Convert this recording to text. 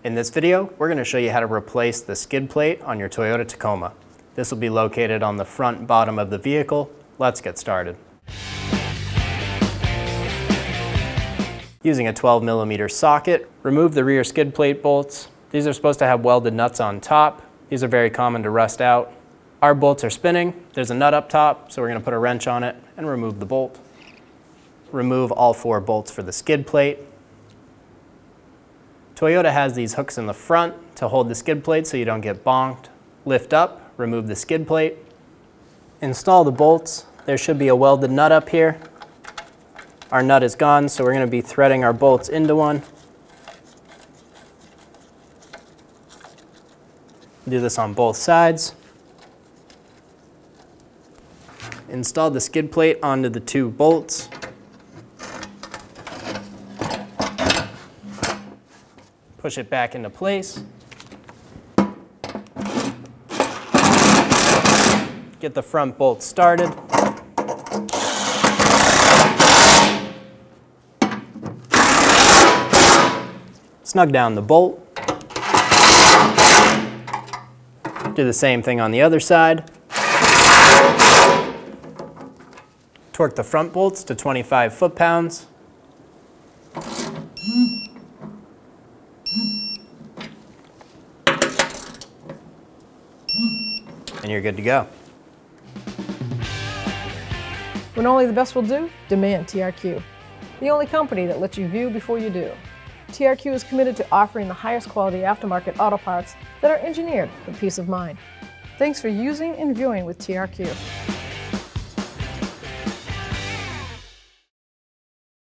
In this video, we're going to show you how to replace the skid plate on your Toyota Tacoma. This will be located on the front bottom of the vehicle. Let's get started. Using a 12mm socket, remove the rear skid plate bolts. These are supposed to have welded nuts on top. These are very common to rust out. Our bolts are spinning. There's a nut up top, so we're going to put a wrench on it and remove the bolt. Remove all 4 bolts for the skid plate. Toyota has these hooks in the front to hold the skid plate so you don't get bonked. Lift up, remove the skid plate. Install the bolts. There should be a welded nut up here. Our nut is gone, so we're going to be threading our bolts into one. Do this on both sides. Install the skid plate onto the 2 bolts. Push it back into place. Get the front bolt started. Snug down the bolt. Do the same thing on the other side. Torque the front bolts to 25 foot-pounds. And you're good to go. When only the best will do, demand TRQ. The only company that lets you view before you do. TRQ is committed to offering the highest quality aftermarket auto parts that are engineered for peace of mind. Thanks for using and viewing with TRQ.